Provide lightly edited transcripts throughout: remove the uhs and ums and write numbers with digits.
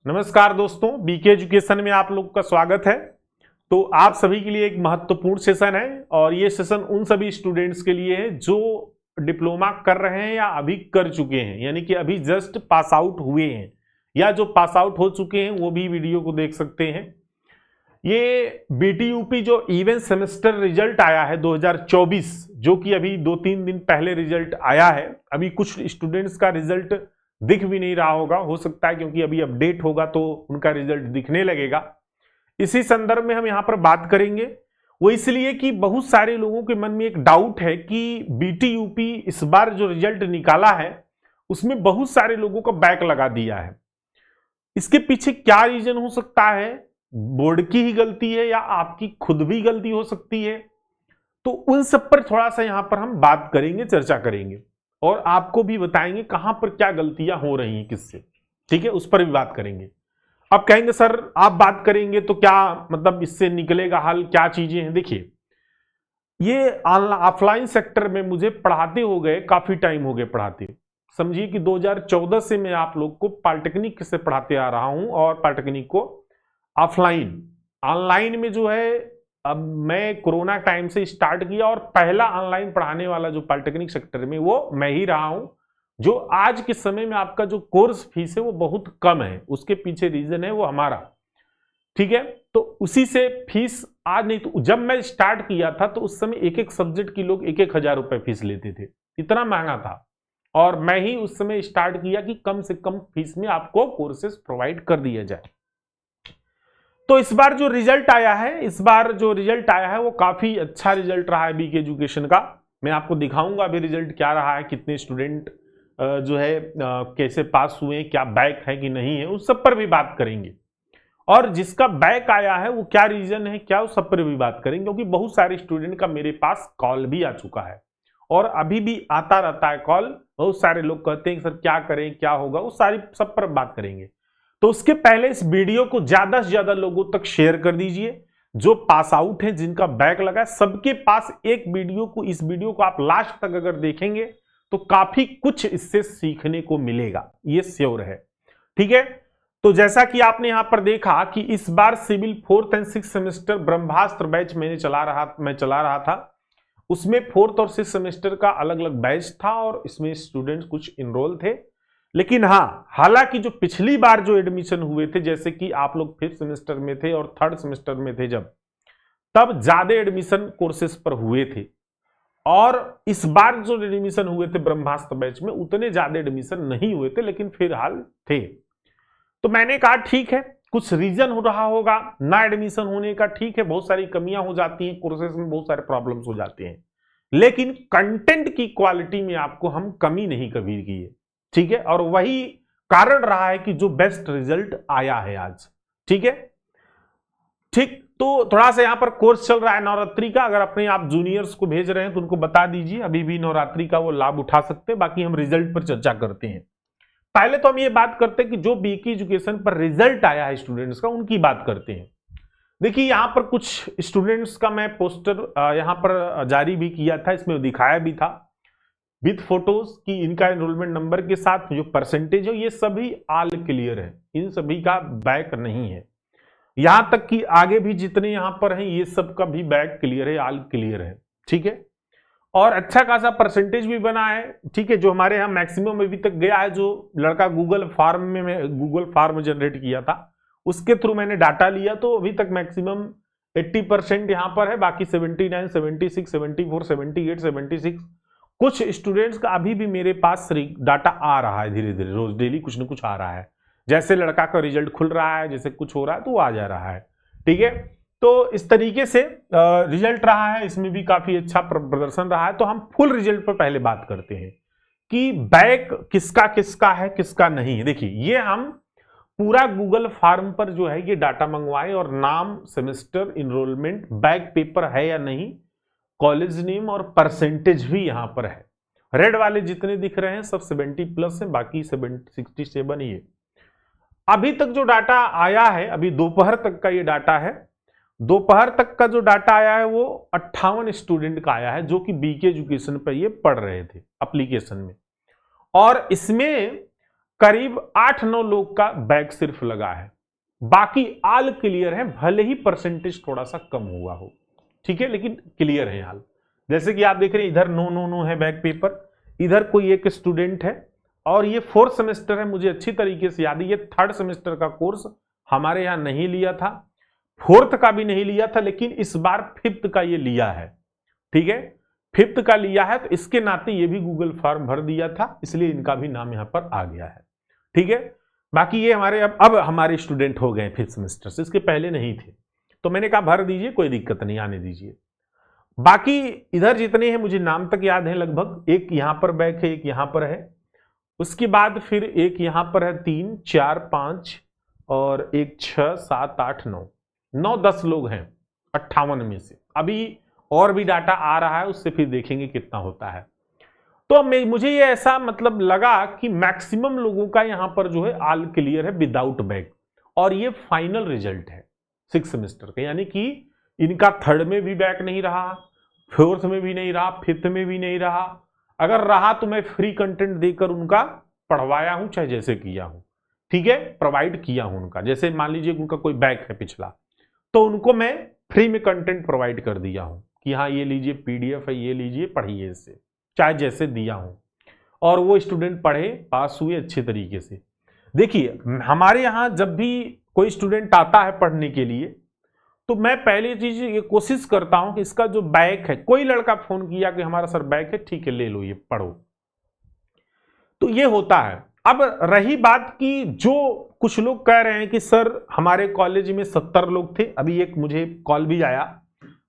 नमस्कार दोस्तों, BK education में आप लोग का स्वागत है। तो आप सभी के लिए एक महत्वपूर्ण सेशन है और ये सेशन उन सभी स्टूडेंट्स के लिए है जो डिप्लोमा कर रहे हैं या अभी कर चुके हैं, यानी कि अभी जस्ट पास आउट हुए हैं या जो पास आउट हो चुके हैं वो भी वीडियो को देख सकते हैं। ये बीटीयूपी जो इवेंट सेमेस्टर रिजल्ट आया है 2024, जो कि अभी 2-3 दिन पहले रिजल्ट आया है। अभी कुछ स्टूडेंट्स का रिजल्ट दिख भी नहीं रहा होगा, हो सकता है क्योंकि अभी अपडेट होगा तो उनका रिजल्ट दिखने लगेगा। इसी संदर्भ में हम यहां पर बात करेंगे, वो इसलिए कि बहुत सारे लोगों के मन में एक डाउट है कि बीटीयूपी इस बार जो रिजल्ट निकाला है उसमें बहुत सारे लोगों का बैक लगा दिया है। इसके पीछे क्या रीजन हो सकता है? बोर्ड की ही गलती है या आपकी खुद भी गलती हो सकती है? तो उन सब पर थोड़ा सा यहां पर हम बात करेंगे, चर्चा करेंगे और आपको भी बताएंगे कहां पर क्या गलतियां हो रही हैं, किससे। ठीक है, उस पर भी बात करेंगे। अब कहेंगे सर आप बात करेंगे तो क्या मतलब इससे निकलेगा हल, क्या चीजें हैं? देखिए, ये ऑफलाइन सेक्टर में मुझे पढ़ाते हो गए काफी टाइम हो गए पढ़ाते। समझिए कि 2014 से मैं आप लोग को पॉलिटेक्निक से पढ़ाते आ रहा हूं और पॉलिटेक्निक को ऑफलाइन। ऑनलाइन में जो है अब मैं कोरोना टाइम से स्टार्ट किया और पहला ऑनलाइन पढ़ाने वाला जो पॉलिटेक्निक सेक्टर में वो मैं ही रहा हूं। जो आज के समय में आपका जो कोर्स फीस है वो बहुत कम है, उसके पीछे रीजन है वो हमारा। ठीक है, तो उसी से फीस आज नहीं तो जब मैं स्टार्ट किया था तो उस समय एक एक सब्जेक्ट की लोग 1-1 हजार रुपए फीस लेते थे, इतना महंगा था। और मैं ही उस समय स्टार्ट किया कि कम से कम फीस में आपको कोर्सेज प्रोवाइड कर दिया जाए। तो इस बार जो रिजल्ट आया है वो काफी अच्छा रिजल्ट रहा है बीके एजुकेशन का। मैं आपको दिखाऊंगा अभी रिजल्ट क्या रहा है, कितने स्टूडेंट जो है कैसे पास हुए, क्या बैक है कि नहीं है, उस सब पर भी बात करेंगे। और जिसका बैक आया है वो क्या रीजन है, क्या उस सब पर भी बात करेंगे, क्योंकि बहुत सारे स्टूडेंट का मेरे पास कॉल भी आ चुका है और अभी भी आता रहता है कॉल। बहुत सारे लोग कहते हैं कि सर क्या करें, क्या होगा, उस सारी सब पर बात करेंगे। तो उसके पहले इस वीडियो को ज्यादा से ज्यादा लोगों तक शेयर कर दीजिए। जो पास आउट है, जिनका बैक लगा है, सबके पास इस वीडियो को आप लास्ट तक अगर देखेंगे तो काफी कुछ इससे सीखने को मिलेगा, ये श्योर है। ठीक है, तो जैसा कि आपने यहां पर देखा कि इस बार सिविल 4th और 6th सेमेस्टर ब्रह्मास्त्र बैच मैं चला रहा था। उसमें 4th और 6th सेमेस्टर का अलग अलग बैच था और इसमें स्टूडेंट्स कुछ इनरोल थे। लेकिन हाँ, हालांकि जो पिछली बार जो एडमिशन हुए थे, जैसे कि आप लोग 5th सेमेस्टर में थे और 3rd सेमेस्टर में थे, तब ज्यादा एडमिशन कोर्सेज पर हुए थे। और इस बार जो एडमिशन हुए थे ब्रह्मास्त्र बैच में उतने ज्यादा एडमिशन नहीं हुए थे, लेकिन फिलहाल थे। तो मैंने कहा ठीक है, कुछ रीजन हो रहा होगा ना एडमिशन होने का। ठीक है, बहुत सारी कमियां हो जाती हैं कोर्सेज में, बहुत सारे प्रॉब्लम्स हो जाते हैं, लेकिन कंटेंट की क्वालिटी में आपको हम कमी नहीं कभी की है। ठीक है, और वही कारण रहा है कि जो बेस्ट रिजल्ट आया है आज। ठीक है, ठीक। तो थोड़ा सा यहां पर कोर्स चल रहा है नवरात्रि का, अगर अपने आप जूनियर्स को भेज रहे हैं तो उनको बता दीजिए अभी भी नवरात्रि का वो लाभ उठा सकते हैं। बाकी हम रिजल्ट पर चर्चा करते हैं। पहले तो हम ये बात करते हैं कि जो बीके एजुकेशन पर रिजल्ट आया है स्टूडेंट्स का, उनकी बात करते हैं। देखिए, यहां पर कुछ स्टूडेंट्स का मैं पोस्टर यहां पर जारी भी किया था, इसमें दिखाया भी था विद फोटोज की इनका एनरोलमेंट नंबर के साथ जो परसेंटेज है, ये सभी ऑल क्लियर है, इन सभी का बैक नहीं है। यहां तक कि आगे भी जितने यहां पर हैं ये सब का भी बैक क्लियर है, ऑल क्लियर है। ठीक है, और अच्छा खासा परसेंटेज भी बना है। ठीक है, जो हमारे यहाँ मैक्सिमम अभी तक गया है, जो लड़का गूगल फॉर्म जनरेट किया था उसके थ्रू मैंने डाटा लिया, तो अभी तक मैक्सिमम 80% यहां पर है। बाकी 79, 76, 74, 78, 76 कुछ स्टूडेंट्स का अभी भी मेरे पास डाटा आ रहा है, धीरे धीरे रोज डेली कुछ ना कुछ आ रहा है। जैसे लड़का का रिजल्ट खुल रहा है, जैसे कुछ हो रहा है तो वो आ जा रहा है। ठीक है, तो इस तरीके से रिजल्ट रहा है, इसमें भी काफी अच्छा प्रदर्शन रहा है। तो हम फुल रिजल्ट पर पहले बात करते हैं कि बैक किसका किसका है, किसका नहीं है। देखिए, ये हम पूरा गूगल फॉर्म पर जो है ये डाटा मंगवाए और नाम, सेमेस्टर, इनरोलमेंट, बैक पेपर है या नहीं, कॉलेज नेम और परसेंटेज भी यहां पर है। रेड वाले जितने दिख रहे हैं सब 70+ है, बाकी 67 ही है। अभी तक जो डाटा आया है, अभी दोपहर तक का ये डाटा है। दोपहर तक का जो डाटा आया है वो 58 स्टूडेंट का आया है, जो कि बीके एजुकेशन पर ये पढ़ रहे थे एप्लीकेशन में। और इसमें करीब 8-9 लोग का बैक सिर्फ लगा है, बाकी आल क्लियर है, भले ही परसेंटेज थोड़ा सा कम हुआ हो, ठीक है, लेकिन क्लियर है आल। जैसे कि आप देख रहे हैं इधर नो है बैक पेपर, इधर कोई एक स्टूडेंट है, और ये 4th सेमेस्टर है, मुझे अच्छी तरीके से याद है, ये 3rd सेमेस्टर का कोर्स हमारे यहां नहीं लिया था, 4th का भी नहीं लिया था, लेकिन इस बार 5th का ये लिया है, ठीक है, 5th का लिया है, तो इसके नाते ये भी गूगल फॉर्म भर दिया था, इसलिए इनका भी नाम यहां पर आ गया है, ठीक है। बाकी ये हमारे अब हमारे स्टूडेंट हो गए 5th सेमेस्टर से, इसके पहले नहीं थे, तो मैंने कहा भर दीजिए, कोई दिक्कत नहीं, आने दीजिए। बाकी इधर जितने हैं मुझे नाम तक याद है लगभग, एक यहां पर बैक है, एक यहां पर है, उसके बाद फिर एक यहां पर है, 3, 4, 5 और एक 6, 7, 8, 9 10 लोग हैं 58 में से। अभी और भी डाटा आ रहा है, उससे फिर देखेंगे कितना होता है। तो मुझे ये ऐसा मतलब लगा कि मैक्सिमम लोगों का यहां पर जो है आल क्लियर है विदाउट बैक, और ये फाइनल रिजल्ट है 6 सेमेस्टर का, यानी कि इनका 3rd में भी बैक नहीं रहा, 4th में भी नहीं रहा, 5th में भी नहीं रहा। अगर रहा तो मैं फ्री कंटेंट देकर उनका पढ़वाया हूं, चाहे जैसे किया हूं, ठीक है, प्रोवाइड किया हूं उनका। जैसे मान लीजिए उनका कोई बैक है पिछला, तो उनको मैं फ्री में कंटेंट प्रोवाइड कर दिया हूं कि हाँ ये लीजिए PDF है, ये लीजिए पढ़िए इससे, चाहे जैसे दिया हूं, और वो स्टूडेंट पढ़े, पास हुए अच्छे तरीके से। देखिए हमारे यहां जब भी कोई स्टूडेंट आता है पढ़ने के लिए, तो मैं पहली चीज ये कोशिश करता हूं कि इसका जो बैक है, कोई लड़का फोन किया कि हमारा सर बैक है, ठीक है ले लो ये पढ़ो, तो ये होता है। अब रही बात की जो कुछ लोग कह रहे हैं कि सर हमारे कॉलेज में 70 लोग थे, अभी एक मुझे कॉल भी आया,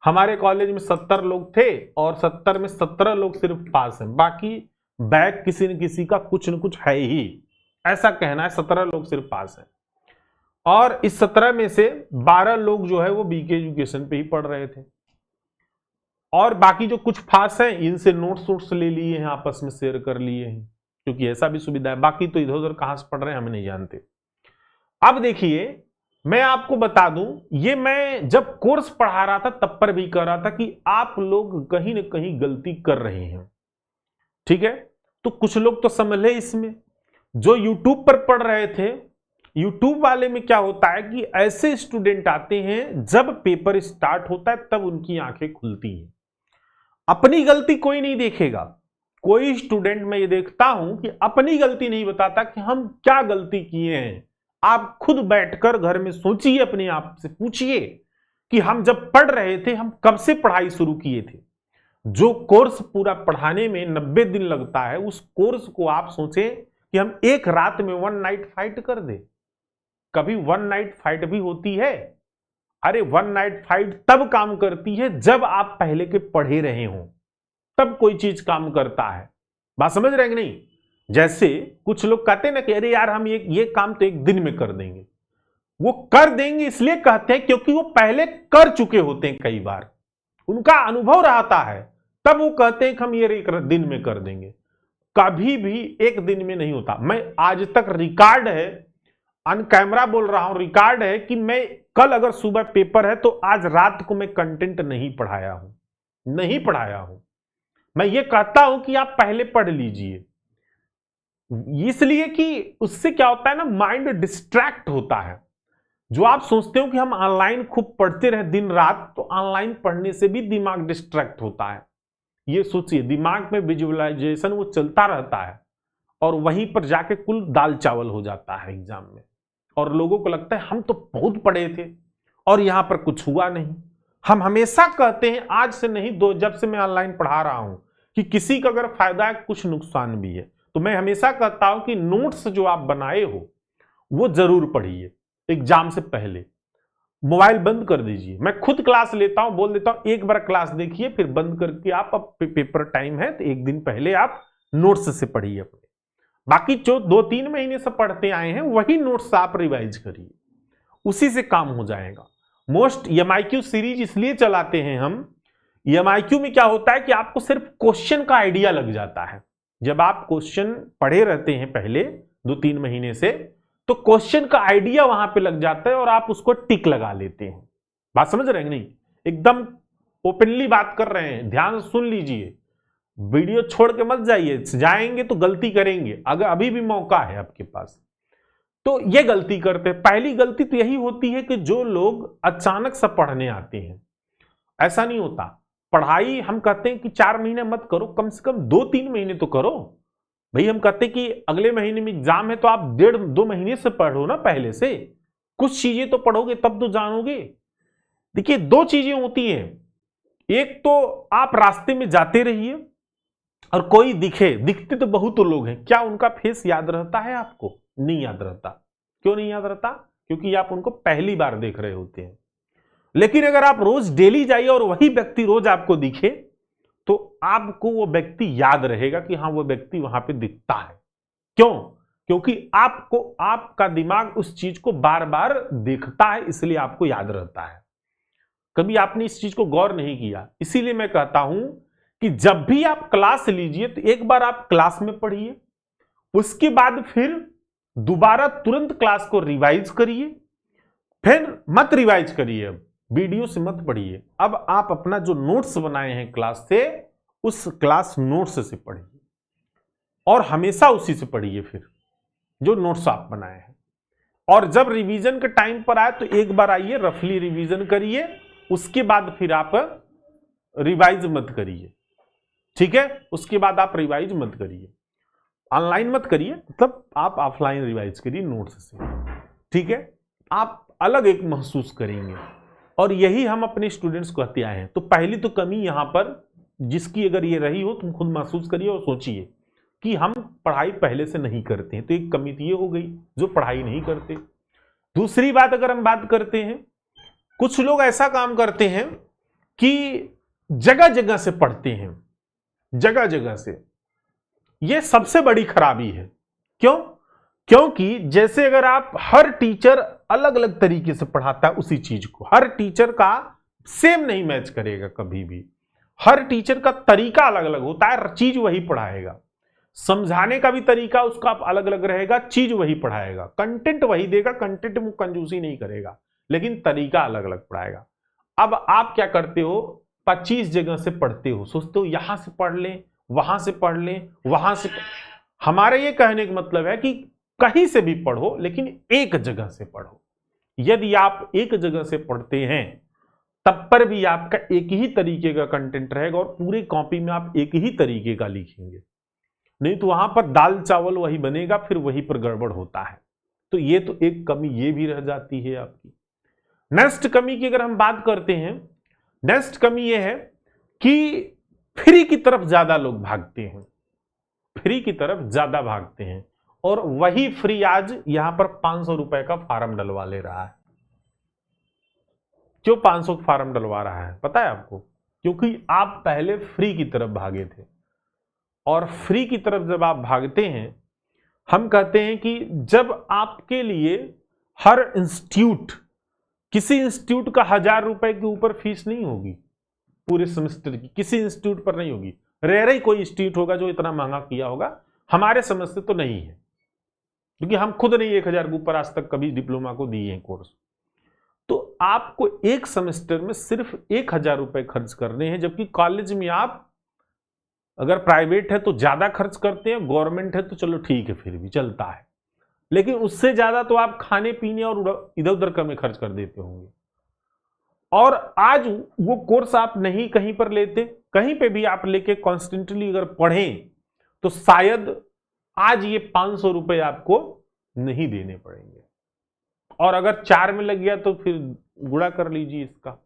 हमारे कॉलेज में 70 लोग थे और 70 में 17 लोग सिर्फ पास हैं, बाकी बैक किसी न किसी का कुछ न कुछ है ही, ऐसा कहना है, 17 लोग सिर्फ पास हैं। और इस 17 में से 12 लोग जो है वो BK एजुकेशन पे ही पढ़ रहे थे, और बाकी जो कुछ पास हैं इनसे नोट्स ले लिए हैं, आपस में शेयर कर लिए हैं, क्योंकि ऐसा भी सुविधा है। बाकी तो इधर उधर कहां से पढ़ रहे हैं हम नहीं जानते। अब देखिए मैं आपको बता दूं, ये मैं जब कोर्स पढ़ा रहा था तब पर भी कह रहा था कि आप लोग कहीं ना कहीं गलती कर रहे हैं, ठीक है। तो कुछ लोग तो समझ ले इसमें, जो यूट्यूब पर पढ़ रहे थे, यूट्यूब वाले में क्या होता है कि ऐसे स्टूडेंट आते हैं जब पेपर स्टार्ट होता है तब उनकी आंखें खुलती हैं, अपनी गलती कोई नहीं देखेगा। कोई स्टूडेंट मैं ये देखता हूं कि अपनी गलती नहीं बताता कि हम क्या गलती किए हैं। आप खुद बैठकर घर में सोचिए, अपने आप से पूछिए कि हम जब पढ़ रहे थे हम कब से पढ़ाई शुरू किए थे। जो कोर्स पूरा पढ़ाने में 90 दिन लगता है, उस कोर्स को आप सोचें कि हम एक रात में 1 नाइट फाइट कर दे। कभी 1 नाइट फाइट भी होती है? अरे 1 नाइट फाइट तब काम करती है जब आप पहले के पढ़े रहे हो, तब कोई चीज काम करता है। बात समझ रहे हैं कि नहीं? जैसे कुछ लोग कहते हैं ना कि अरे यार हम ये काम तो एक दिन में कर देंगे। वो कर देंगे इसलिए कहते हैं क्योंकि वो पहले कर चुके होते हैं, कई बार उनका अनुभव रहता है, तब वो कहते हैं कि हम ये एक दिन में कर देंगे। कभी भी एक दिन में नहीं होता। मैं आज तक रिकॉर्ड है, ऑन कैमरा बोल रहा हूं, रिकॉर्ड है कि मैं कल अगर सुबह पेपर है तो आज रात को मैं कंटेंट नहीं पढ़ाया हूं। मैं ये कहता हूं कि आप पहले पढ़ लीजिए, इसलिए कि उससे क्या होता है ना, माइंड डिस्ट्रैक्ट होता है। जो आप सोचते हो कि हम ऑनलाइन खूब पढ़ते रहे दिन रात, तो ऑनलाइन पढ़ने से भी दिमाग डिस्ट्रैक्ट होता है। ये सोचिए, दिमाग में विजुअलाइजेशन वो चलता रहता है और वहीं पर जाके कुल दाल चावल हो जाता है एग्जाम में, और लोगों को लगता है हम तो बहुत पढ़े थे और यहां पर कुछ हुआ नहीं। हम हमेशा कहते हैं, आज से नहीं, जब से मैं ऑनलाइन पढ़ा रहा हूं, कि किसी का अगर फायदा है कुछ नुकसान भी है। तो मैं हमेशा कहता हूं कि नोट्स जो आप बनाए हो वो जरूर पढ़िए एग्जाम से पहले। मोबाइल बंद कर दीजिए। मैं खुद क्लास लेता हूं, बोल देता हूं एक बार क्लास देखिए, फिर बंद करके आप, अब पेपर टाइम है तो एक दिन पहले आप नोट्स से पढ़िए अपने। बाकी जो 2-3 महीने से पढ़ते आए हैं वही नोट्स आप रिवाइज करिए, उसी से काम हो जाएगा। मोस्ट MIQ सीरीज इसलिए चलाते हैं हम। MIQ में क्या होता है कि आपको सिर्फ क्वेश्चन का आइडिया लग जाता है। जब आप क्वेश्चन पढ़े रहते हैं पहले 2-3 महीने से, तो क्वेश्चन का आइडिया वहां पे लग जाता है और आप उसको टिक लगा लेते हैं। बात समझ रहे हैं नहीं? एकदम ओपनली बात कर रहे हैं, ध्यान से सुन लीजिए। वीडियो छोड़ के मत जाइए, जाएंगे तो गलती करेंगे, अगर अभी भी मौका है आपके पास। तो ये गलती करते हैं। पहली गलती तो यही होती है कि जो लोग अचानक से पढ़ने आते हैं, ऐसा नहीं होता। पढ़ाई हम कहते हैं कि 4 महीने मत करो, कम से कम 2-3 महीने तो करो भाई। हम कहते हैं कि अगले महीने में एग्जाम है तो आप 1.5-2 महीने से पढ़ो ना, पहले से कुछ चीजें तो पढ़ोगे तब तो जानोगे। देखिए 2 चीजें होती हैं, एक तो आप रास्ते में जाते रहिए और कोई दिखते तो बहुत लोग हैं, क्या उनका फेस याद रहता है आपको? नहीं याद रहता। क्यों नहीं याद रहता? क्योंकि आप उनको पहली बार देख रहे होते हैं। लेकिन अगर आप रोज डेली जाइए और वही व्यक्ति रोज आपको दिखे तो आपको वो व्यक्ति याद रहेगा कि हाँ वो व्यक्ति वहां पे दिखता है। क्यों? क्योंकि आपको, आपका दिमाग उस चीज को बार बार देखता है, इसलिए आपको याद रहता है। कभी आपने इस चीज को गौर नहीं किया। इसीलिए मैं कहता हूं कि जब भी आप क्लास लीजिए तो एक बार आप क्लास में पढ़िए, उसके बाद फिर दोबारा तुरंत क्लास को रिवाइज करिए, फिर मत रिवाइज करिए, अब वीडियो से मत पढ़िए। अब आप अपना जो नोट्स बनाए हैं क्लास से, उस क्लास नोट्स से पढ़िए और हमेशा उसी से पढ़िए फिर जो नोट्स आप बनाए हैं। और जब रिवीजन के टाइम पर आए तो एक बार आइए, रफली रिवीजन करिए, उसके बाद फिर आप रिवाइज मत करिए। ठीक है? उसके बाद आप रिवाइज मत करिए, ऑनलाइन मत करिए, मतलब आप ऑफलाइन रिवाइज करिए नोट्स से। ठीक है? आप अलग एक महसूस करेंगे और यही हम अपने स्टूडेंट्स को कहते आए हैं। तो पहली तो कमी यहां पर जिसकी अगर ये रही हो, तुम खुद महसूस करिए और सोचिए कि हम पढ़ाई पहले से नहीं करते हैं। तो एक कमी तो ये हो गई जो पढ़ाई नहीं करते। दूसरी बात अगर हम बात करते हैं, कुछ लोग ऐसा काम करते हैं कि जगह जगह से पढ़ते हैं, जगह जगह से। यह सबसे बड़ी खराबी है। क्यों? क्योंकि जैसे अगर आप, हर टीचर अलग अलग तरीके से पढ़ाता है उसी चीज को, हर टीचर का सेम नहीं मैच करेगा कभी भी। हर टीचर का तरीका अलग अलग होता है, चीज वही पढ़ाएगा, समझाने का भी तरीका उसका अलग अलग रहेगा, चीज वही पढ़ाएगा, कंटेंट वही देगा, कंटेंट में कंजूसी नहीं करेगा, लेकिन तरीका अलग अलग पढ़ाएगा। अब आप क्या करते हो, 25 जगह से पढ़ते हो, सोचते हो यहां से पढ़ लें, वहां से पढ़ लें, वहां से। हमारे ये कहने का मतलब है कि कहीं से भी पढ़ो, लेकिन एक जगह से पढ़ो। यदि आप एक जगह से पढ़ते हैं तब पर भी आपका एक ही तरीके का कंटेंट रहेगा और पूरी कॉपी में आप एक ही तरीके का लिखेंगे, नहीं तो वहां पर दाल चावल वही बनेगा, फिर वहीं पर गड़बड़ होता है। तो ये तो एक कमी ये भी रह जाती है आपकी। नेक्स्ट कमी की अगर हम बात करते हैं, नेक्स्ट कमी ये है कि फ्री की तरफ ज्यादा लोग भागते हैं, फ्री की तरफ ज्यादा भागते हैं और वही फ्री आज यहां पर 500 रुपए का फार्म डलवा ले रहा है। क्यों 500 का फार्म डलवा रहा है पता है आपको? क्योंकि आप पहले फ्री की तरफ भागे थे और फ्री की तरफ जब आप भागते हैं, हम कहते हैं कि जब आपके लिए हर इंस्टीट्यूट, किसी इंस्टीट्यूट का 1000 रुपए के ऊपर फीस नहीं होगी पूरे सेमेस्टर की, किसी इंस्टीट्यूट पर नहीं होगी। रेयर ही कोई इंस्टीट्यूट होगा जो इतना महंगा किया होगा, हमारे समझ से तो नहीं है, क्योंकि हम खुद नहीं 1000 के ऊपर आज तक कभी डिप्लोमा को दिए हैं कोर्स। तो आपको एक सेमेस्टर में सिर्फ 1000 रुपए खर्च करने हैं, जबकि कॉलेज में आप अगर प्राइवेट है तो ज्यादा खर्च करते हैं, गवर्नमेंट है तो चलो ठीक है फिर भी चलता है, लेकिन उससे ज्यादा तो आप खाने पीने और इधर उधर का में खर्च कर देते होंगे। और आज वो कोर्स आप नहीं कहीं पर लेते, कहीं पे भी आप लेके कॉन्स्टेंटली अगर पढ़ें तो शायद आज ये 500 रुपए आपको नहीं देने पड़ेंगे। और अगर 4 में लग गया तो फिर गुणा कर लीजिए इसका,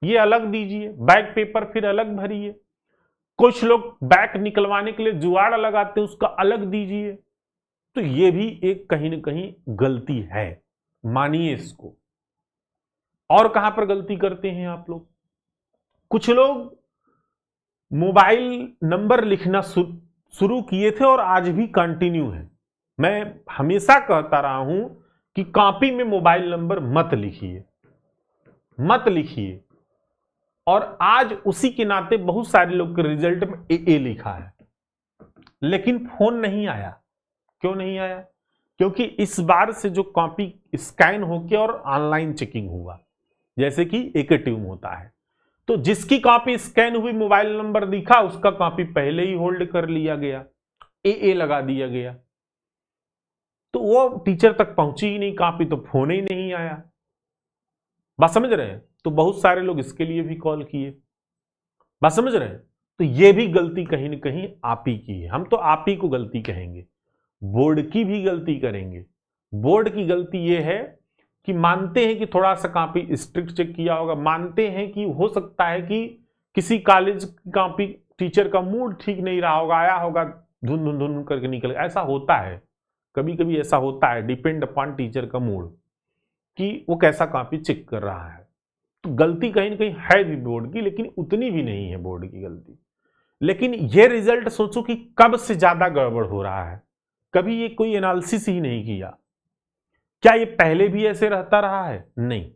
ये अलग दीजिए, बैक पेपर फिर अलग भरिए, कुछ लोग बैक निकलवाने के लिए जुगाड़ लगाते हैं उसका अलग दीजिए। तो ये भी एक कहीं ना कहीं गलती है, मानिए इसको। और कहां पर गलती करते हैं आप लोग? कुछ लोग मोबाइल नंबर लिखना शुरू किए थे और आज भी कंटिन्यू है। मैं हमेशा कहता रहा हूं कि कॉपी में मोबाइल नंबर मत लिखिए, मत लिखिए। और आज उसी के नाते बहुत सारे लोग के रिजल्ट में ए लिखा है, लेकिन फोन नहीं आया। क्यों नहीं आया? क्योंकि इस बार से जो कॉपी स्कैन होके और ऑनलाइन चेकिंग हुआ, जैसे कि एक ट्यूम होता है, तो जिसकी कॉपी स्कैन हुई मोबाइल नंबर दिखा, उसका कॉपी पहले ही होल्ड कर लिया गया, ए लगा दिया गया, तो वो टीचर तक पहुंची ही नहीं कॉपी, तो फोन ही नहीं आया। बात समझ रहे हैं? तो बहुत सारे लोग इसके लिए भी कॉल किए। बात समझ रहे हैं? तो ये भी गलती कहीं ना कहीं आप ही की है। हम तो आप ही को गलती कहेंगे, बोर्ड की भी गलती करेंगे। बोर्ड की गलती ये है कि मानते हैं कि थोड़ा सा कॉपी स्ट्रिक्ट चेक किया होगा, मानते हैं कि हो सकता है कि किसी कॉलेज की कॉपी टीचर का मूड ठीक नहीं रहा होगा, आया होगा धुन धुन धुन करके निकल, ऐसा होता है, कभी कभी ऐसा होता है, डिपेंड अपॉन टीचर का मूड कि वो कैसा कॉपी चेक कर रहा है। तो गलती कहीं ना कहीं है भी बोर्ड की, लेकिन उतनी भी नहीं है बोर्ड की गलती। लेकिन ये रिजल्ट सोचो कि कब से ज्यादा गड़बड़ हो रहा है, कभी ये कोई एनालिसिस ही नहीं किया। क्या ये पहले भी ऐसे रहता रहा है? नहीं।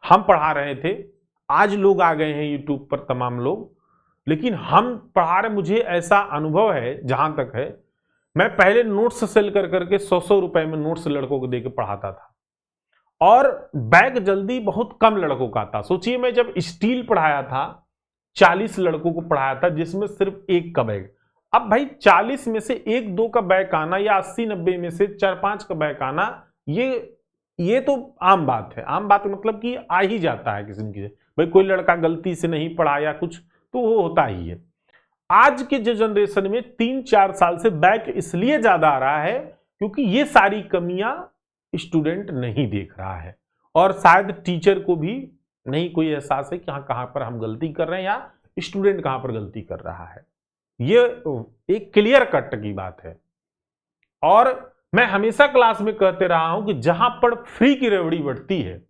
हम पढ़ा रहे थे, आज लोग आ गए हैं यूट्यूब पर तमाम लोग, लेकिन हम पढ़ा रहे, मुझे ऐसा अनुभव है जहां तक है, मैं पहले नोट्स सेल कर करके 100 रुपए में नोट्स लड़कों को देके पढ़ाता था, और बैग जल्दी बहुत कम लड़कों का था। सोचिए, मैं जब स्टील पढ़ाया था 40 लड़कों को पढ़ाया था, जिसमें सिर्फ एक का बैग। अब भाई 40 में से एक दो का बैग आना, या 80-90 में से 4-5 का बैग आना, ये तो आम बात है। आम बात मतलब कि आ ही जाता है किसी न किसी, भाई कोई लड़का गलती से नहीं पढ़ा या कुछ, तो वो होता ही है। आज के जो जनरेशन में 3-4 साल से बैक इसलिए ज्यादा आ रहा है क्योंकि ये सारी कमियां स्टूडेंट नहीं देख रहा है, और शायद टीचर को भी नहीं कोई एहसास है कि हाँ कहां पर हम गलती कर रहे हैं या स्टूडेंट कहां पर गलती कर रहा है। ये एक क्लियर कट की बात है। और मैं हमेशा क्लास में कहते रहा हूं कि जहां पर फ्री की रेवड़ी बढ़ती है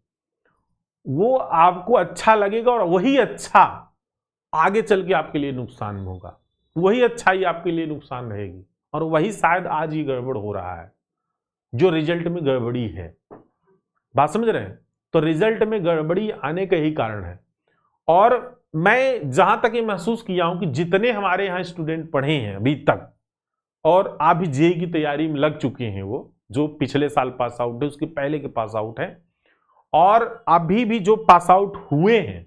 वो आपको अच्छा लगेगा, और वही अच्छा आगे चल के आपके लिए नुकसान होगा, वही अच्छाई आपके लिए नुकसान रहेगी। और वही शायद आज ही गड़बड़ हो रहा है, जो रिजल्ट में गड़बड़ी है। बात समझ रहे हैं? तो रिजल्ट में गड़बड़ी आने का ही कारण है। और मैं जहां तक ये महसूस किया हूं कि जितने हमारे यहां स्टूडेंट पढ़े हैं अभी तक, और आप भी जेईई की तैयारी में लग चुके हैं, वो जो पिछले साल पास आउट है उसके पहले के पास आउट है, और अभी भी जो पास आउट हुए हैं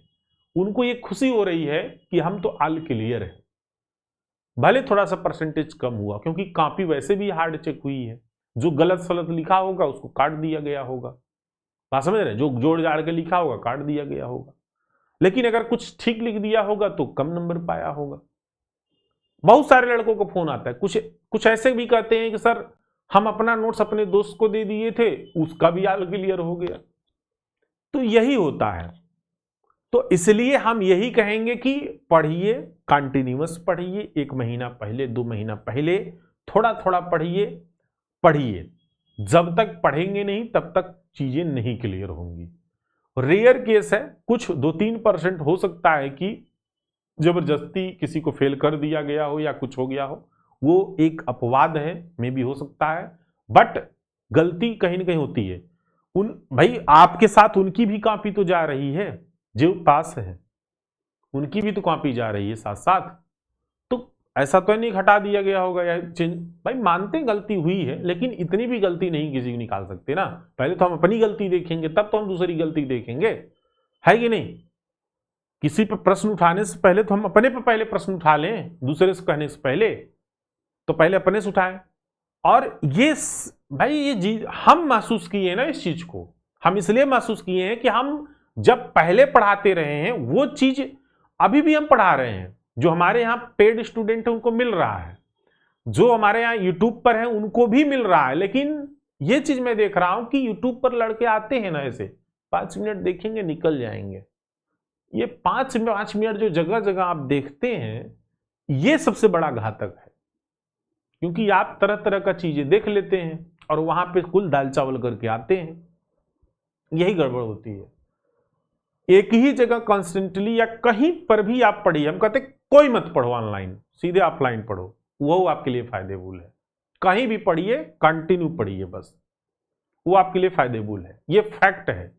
उनको ये खुशी हो रही है कि हम तो ऑल क्लियर है। भले थोड़ा सा परसेंटेज कम हुआ, क्योंकि कॉपी वैसे भी हार्ड चेक हुई है, जो गलत सलत लिखा होगा उसको काट दिया गया होगा। बात समझ रहे हैं? जो जोड़ जाड़ के लिखा होगा काट दिया गया होगा, लेकिन अगर कुछ ठीक लिख दिया होगा तो कम नंबर पाया होगा। बहुत सारे लड़कों को फोन आता है, कुछ ऐसे भी कहते हैं कि सर हम अपना नोट्स अपने दोस्त को दे दिए थे, उसका भी ऑल क्लियर हो गया। तो यही होता है। तो इसलिए हम यही कहेंगे कि पढ़िए, कंटिन्यूअस पढ़िए, 1 महीना पहले 2 महीना पहले थोड़ा थोड़ा पढ़िए। पढ़िए, जब तक पढ़ेंगे नहीं तब तक चीजें नहीं क्लियर होंगी। रेयर केस है, कुछ 2-3% हो सकता है कि जबरदस्ती किसी को फेल कर दिया गया हो या कुछ हो गया हो, वो एक अपवाद है, मे भी हो सकता है, बट गलती कहीं ना कहीं होती है। भाई आपके साथ उनकी भी कॉपी तो जा रही है, जो पास है उनकी भी तो कॉपी जा रही है साथ साथ। तो ऐसा तो नहीं हटा दिया गया होगा या चेंज। भाई मानते गलती हुई है, लेकिन इतनी भी गलती नहीं किसी को निकाल सकते ना। पहले तो हम अपनी गलती देखेंगे, तब तो हम दूसरी गलती देखेंगे, है कि नहीं? किसी पर प्रश्न उठाने से पहले तो हम अपने पर पहले प्रश्न उठा लें, दूसरे से कहने से पहले तो पहले अपने से उठाएं। और ये भाई ये चीज हम महसूस किए ना, इस चीज को हम इसलिए महसूस किए हैं कि हम जब पहले पढ़ाते रहे हैं वो चीज अभी भी हम पढ़ा रहे हैं। जो हमारे यहाँ पेड स्टूडेंट है उनको मिल रहा है, जो हमारे यहाँ यूट्यूब पर है उनको भी मिल रहा है। लेकिन ये चीज मैं देख रहा हूं कि यूट्यूब पर लड़के आते हैं ना, ऐसे 5 मिनट देखेंगे निकल जाएंगे। ये 5 मिनट जो जगह जगह आप देखते हैं, ये सबसे बड़ा घातक है, क्योंकि आप तरह तरह का चीजें देख लेते हैं और वहां पे कुल दाल चावल करके आते हैं। यही गड़बड़ होती है। एक ही जगह कॉन्स्टेंटली या कहीं पर भी आप पढ़िए, हम कहते कोई मत पढ़ो ऑनलाइन, सीधे ऑफलाइन पढ़ो, वो आपके लिए फायदेबुल है। कहीं भी पढ़िए, कंटिन्यू पढ़िए, बस वो आपके लिए फायदेबुल है, ये फैक्ट है।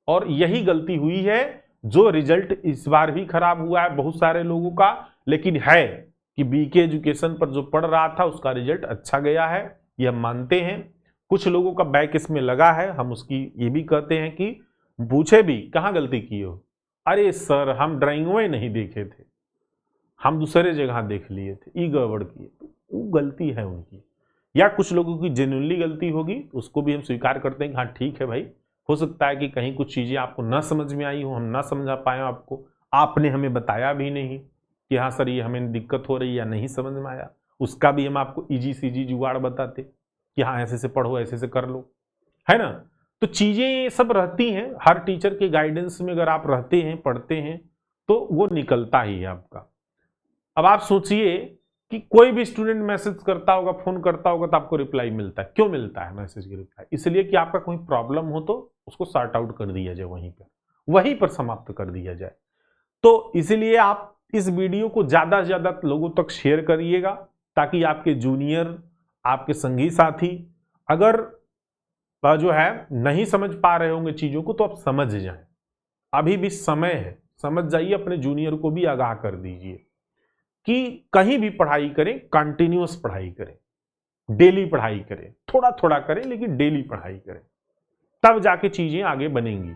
और यही गलती हुई है, जो रिजल्ट इस बार भी खराब हुआ है बहुत सारे लोगों का। लेकिन है कि बीके एजुकेशन पर जो पढ़ रहा था उसका रिजल्ट अच्छा गया है, ये हम मानते हैं। कुछ लोगों का बैक इसमें लगा है, हम उसकी ये भी कहते हैं कि पूछे भी कहां गलती की हो, अरे सर हम ड्राइंग में नहीं देखे थे, हम दूसरे जगह देख लिए थे, ये गड़बड़ किए, वो गलती है उनकी। या कुछ लोगों की जेन्युइनली गलती होगी, उसको भी हम स्वीकार करते हैं कि हाँ ठीक है भाई, हो सकता है कि कहीं कुछ चीज़ें आपको ना समझ में आई हो, हम ना समझा पाए आपको, आपने हमें बताया भी नहीं कि हाँ सर ये हमें दिक्कत हो रही है या नहीं समझ में आया, उसका भी हम आपको ईजी सीजी जुगाड़ बताते कि हाँ ऐसे से पढ़ो, ऐसे से कर लो, है ना। तो चीज़ें सब रहती हैं, हर टीचर के गाइडेंस में अगर आप रहते हैं, पढ़ते हैं, तो वो निकलता ही है आपका। अब आप सोचिए कि कोई भी स्टूडेंट मैसेज करता होगा, फोन करता होगा, तो आपको रिप्लाई मिलता है। क्यों मिलता है मैसेज की रिप्लाई? इसलिए कि आपका कोई प्रॉब्लम हो तो उसको सॉर्ट आउट कर दिया जाए, वहीं पर समाप्त कर दिया जाए। तो इसलिए आप इस वीडियो को ज्यादा से ज्यादा लोगों तक शेयर करिएगा, ताकि आपके जूनियर, आपके संगी साथी अगर जो है नहीं समझ पा रहे होंगे चीजों को, तो आप समझ जाएं। अभी भी समय है, समझ जाइए, अपने जूनियर को भी आगाह कर दीजिए कि कहीं भी पढ़ाई करें, कंटिन्यूअस पढ़ाई करें, डेली पढ़ाई करें, थोड़ा थोड़ा करें लेकिन डेली पढ़ाई करें, तब जाके चीजें आगे बनेंगी।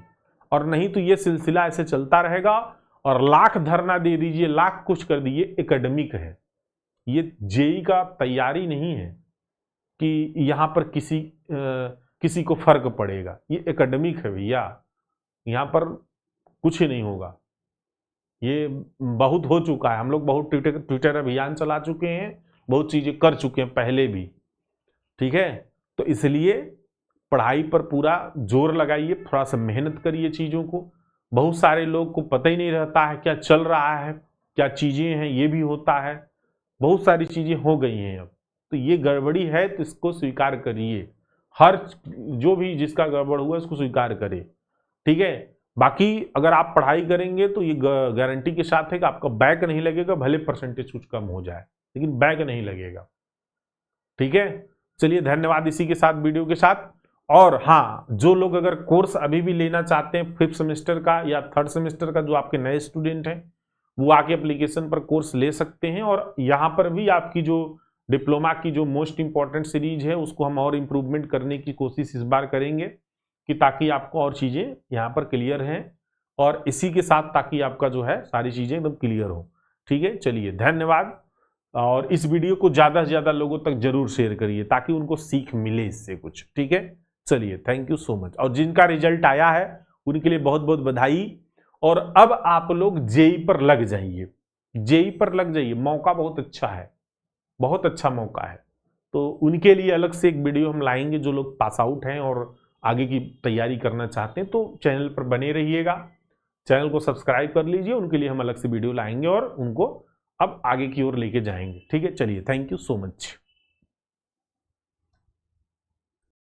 और नहीं तो ये सिलसिला ऐसे चलता रहेगा और लाख धरना दे दीजिए, लाख कुछ कर दीजिए। एकेडमिक है ये, जेई का तैयारी नहीं है कि यहां पर किसी को फर्क पड़ेगा। ये एकेडमिक है भैया, यहां पर कुछ ही नहीं होगा। ये बहुत हो चुका है, हम लोग बहुत ट्विटर अभियान चला चुके हैं, बहुत चीजें कर चुके हैं पहले भी, ठीक है। तो इसलिए पढ़ाई पर पूरा जोर लगाइए, थोड़ा सा मेहनत करिए चीजों को। बहुत सारे लोग को पता ही नहीं रहता है क्या चल रहा है, क्या चीजें हैं, ये भी होता है। बहुत सारी चीजें हो गई हैं अब, तो ये गड़बड़ी है, तो इसको स्वीकार करिए। हर जो भी जिसका गड़बड़ हुआ इसको स्वीकार करे, ठीक है। बाकी अगर आप पढ़ाई करेंगे तो ये गारंटी के साथ है कि आपका बैक नहीं लगेगा, भले परसेंटेज कुछ कम हो जाए, लेकिन बैक नहीं लगेगा, ठीक है। चलिए धन्यवाद इसी के साथ, वीडियो के साथ। और हाँ, जो लोग अगर कोर्स अभी भी लेना चाहते हैं 5th सेमेस्टर का या 3rd सेमेस्टर का, जो आपके नए स्टूडेंट हैं, वो आके एप्लीकेशन पर कोर्स ले सकते हैं। और यहाँ पर भी आपकी जो डिप्लोमा की जो मोस्ट इंपॉर्टेंट सीरीज है, उसको हम और इम्प्रूवमेंट करने की कोशिश इस बार करेंगे, कि ताकि आपको और चीज़ें यहाँ पर क्लियर हैं, और इसी के साथ ताकि आपका जो है सारी चीज़ें एकदम क्लियर हो, ठीक है। चलिए धन्यवाद, और इस वीडियो को ज़्यादा से ज़्यादा लोगों तक जरूर शेयर करिए, ताकि उनको सीख मिले इससे कुछ, ठीक है। चलिए थैंक यू सो मच। और जिनका रिजल्ट आया है उनके लिए बहुत बहुत बधाई। और अब आप लोग जेई पर लग जाइए, जेई पर लग जाइए, मौका बहुत अच्छा है, बहुत अच्छा मौका है। तो उनके लिए अलग से एक वीडियो हम लाएंगे, जो लोग पास आउट हैं और आगे की तैयारी करना चाहते हैं, तो चैनल पर बने रहिएगा, चैनल को सब्सक्राइब कर लीजिए। उनके लिए हम अलग से वीडियो लाएंगे और उनको अब आगे की ओर लेके जाएंगे, ठीक है। चलिए थैंक यू सो मच।